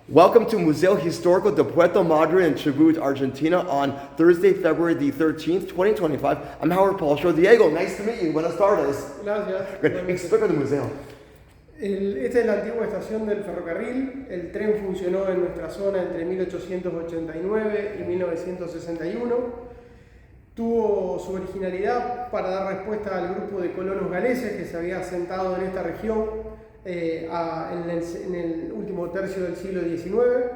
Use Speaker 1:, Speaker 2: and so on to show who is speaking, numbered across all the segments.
Speaker 1: Welcome to Museo Histórico de Puerto Madryn in Chubut, Argentina on Thursday, February the 13th, 2025. I'm Howard Paul Shaw. Diego, nice to meet you. Buenas tardes.
Speaker 2: Gracias.
Speaker 1: Explica el museo.
Speaker 2: Esta es la antigua estación del ferrocarril. El tren funcionó en nuestra zona entre 1889 y 1961. Tuvo su originalidad para dar respuesta al grupo de colonos galeses que se había asentado en esta región en el último tercio del siglo XIX.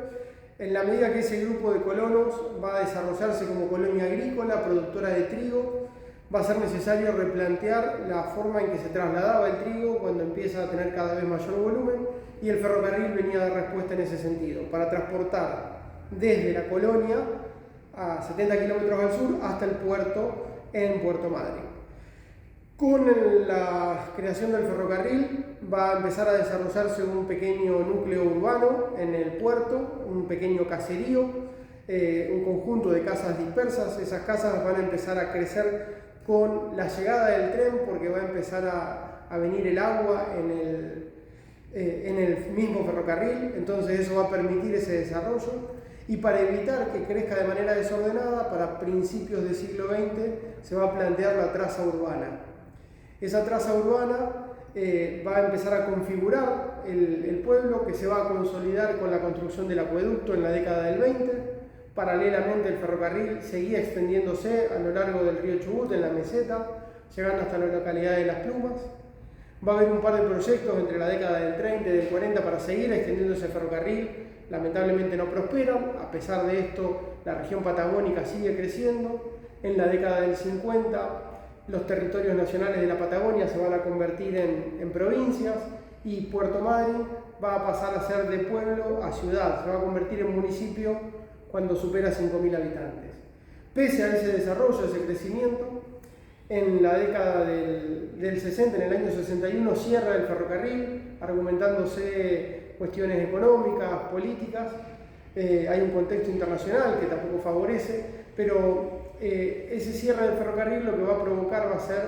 Speaker 2: En la medida que ese grupo de colonos va a desarrollarse como colonia agrícola, productora de trigo, va a ser necesario replantear la forma en que se trasladaba el trigo cuando empieza a tener cada vez mayor volumen, y el ferrocarril venía a dar respuesta en ese sentido, para transportar desde la colonia a 70 kilómetros al sur hasta el puerto en Puerto Madryn. Con la creación del ferrocarril va a empezar a desarrollarse un pequeño núcleo urbano en el puerto, un pequeño caserío, un conjunto de casas dispersas. Esas casas van a empezar a crecer con la llegada del tren, porque va a empezar a venir el agua en el mismo ferrocarril, entonces eso va a permitir ese desarrollo. Y para evitar que crezca de manera desordenada, para principios del siglo XX se va a plantear la traza urbana. Esa traza urbana va a empezar a configurar el pueblo, que se va a consolidar con la construcción del acueducto en la década del 20. Paralelamente, el ferrocarril seguía extendiéndose a lo largo del río Chubut, en la meseta, llegando hasta la localidad de Las Plumas. Va a haber un par de proyectos entre la década del 30 y del 40 para seguir extendiendo ese ferrocarril. Lamentablemente no prosperan. A pesar de esto, la región patagónica sigue creciendo. En la década del 50, los territorios nacionales de la Patagonia se van a convertir en provincias, y Puerto Madryn va a pasar a ser de pueblo a ciudad, se va a convertir en municipio cuando supera 5.000 habitantes. Pese a ese desarrollo, ese crecimiento, en la década del 60, en el año 61, cierra el ferrocarril, argumentándose cuestiones económicas, políticas. Hay un contexto internacional que tampoco favorece, pero ese cierre del ferrocarril lo que va a provocar va a ser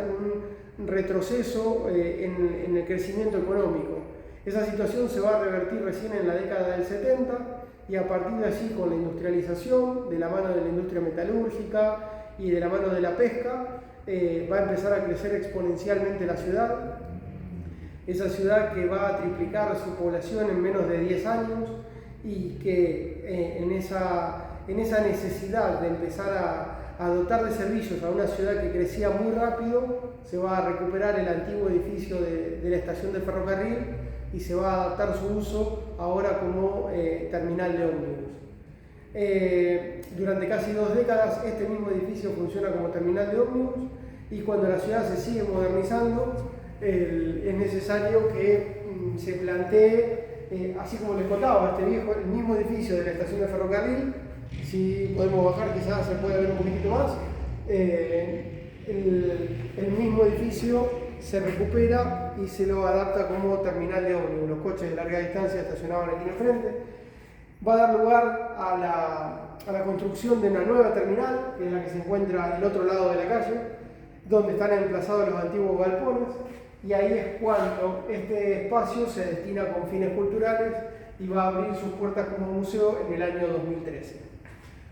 Speaker 2: un retroceso en el crecimiento económico. Esa situación se va a revertir recién en la década del 70, y a partir de allí, con la industrialización, de la mano de la industria metalúrgica y de la mano de la pesca, va a empezar a crecer exponencialmente la ciudad. Esa ciudad que va a triplicar su población en menos de 10 años, y que en esa necesidad de empezar a dotar de servicios a una ciudad que crecía muy rápido, se va a recuperar el antiguo edificio de la estación de ferrocarril y se va a adaptar su uso ahora como terminal de ómnibus. Durante casi 2 décadas este mismo edificio funciona como terminal de ómnibus, y cuando la ciudad se sigue modernizando, es necesario que se plantee, así como les contaba, el mismo edificio de la estación de ferrocarril. Si podemos bajar, quizás se puede ver un poquitito más. El mismo edificio se recupera y se lo adapta como terminal de ómnibus. Los coches de larga distancia estacionaban aquí enfrente. Va a dar lugar a la construcción de una nueva terminal, que es la que se encuentra al otro lado de la calle, donde están emplazados los antiguos galpones, y ahí es cuando este espacio se destina con fines culturales y va a abrir sus puertas como museo en el año 2013.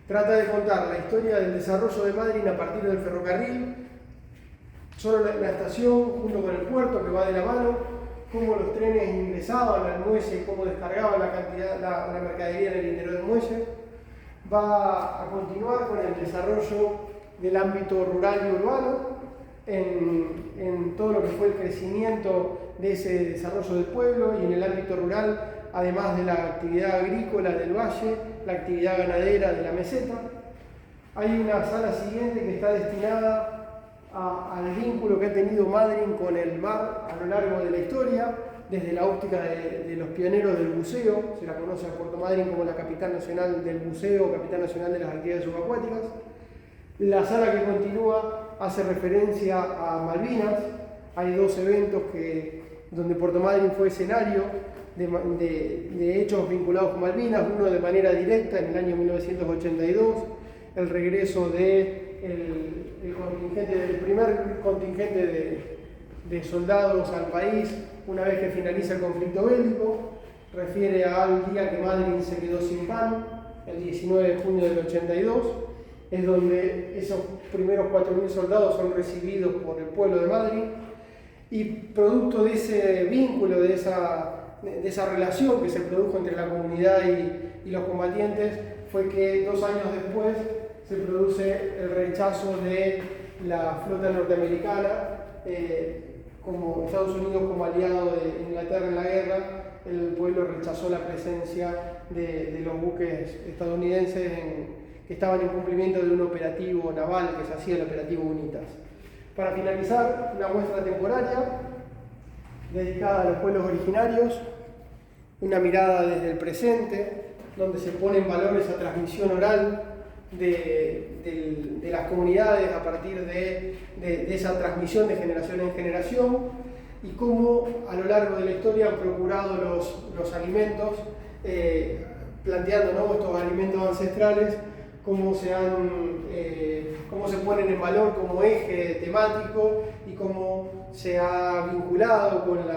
Speaker 2: Trata de contar la historia del desarrollo de Madryn a partir del ferrocarril, solo la estación junto con el puerto que va de la mano, cómo los trenes ingresaban al muelle, cómo descargaban la mercadería en el interior del muelle. Va a continuar con el desarrollo del ámbito rural y urbano, en todo lo que fue el crecimiento de ese desarrollo del pueblo, y en el ámbito rural, además de la actividad agrícola del valle, la actividad ganadera de la meseta. Hay una sala siguiente que está destinada al vínculo que ha tenido Madryn con el mar a lo largo de la historia, desde la óptica de los pioneros del buceo. Se la conoce a Puerto Madryn como la capital nacional del buceo, capital nacional de las actividades subacuáticas. La sala que continúa hace referencia a Malvinas. Hay 2 eventos donde Puerto Madryn fue escenario de hechos vinculados con Malvinas, uno de manera directa en el año 1982, el regreso del primer contingente de soldados al país una vez que finaliza el conflicto bélico, refiere al día que Madryn se quedó sin pan, el 19 de junio del 82, es donde esos primeros 4.000 soldados son recibidos por el pueblo de Madryn, y producto de ese vínculo, de esa relación que se produjo entre la comunidad y los combatientes, fue que 2 años después se produce el rechazo de la flota norteamericana, como Estados Unidos como aliado de Inglaterra en la guerra. El pueblo rechazó la presencia de los buques estadounidenses que estaban en cumplimiento de un operativo naval que se hacía, el operativo UNITAS. Para finalizar, una muestra temporaria dedicada a los pueblos originarios, una mirada desde el presente, donde se pone en valor esa transmisión oral de las comunidades a partir de esa transmisión de generación en generación, y cómo a lo largo de la historia han procurado los alimentos, planteando, ¿no?, estos alimentos ancestrales, cómo se ponen en valor como eje temático y cómo se ha vinculado con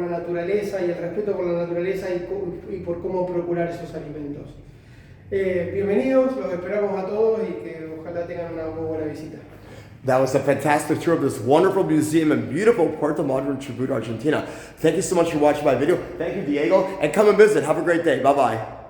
Speaker 2: la naturaleza y el respeto por la naturaleza y por cómo procurar esos alimentos. Bienvenidos, los esperamos a todos y que ojalá tengan una muy buena visita.
Speaker 1: That was a fantastic tour of this wonderful museum in beautiful Puerto Madryn, Chubut, Argentina. Thank you so much for watching my video. Thank you, Diego, and come and visit. Have a great day. Bye-bye.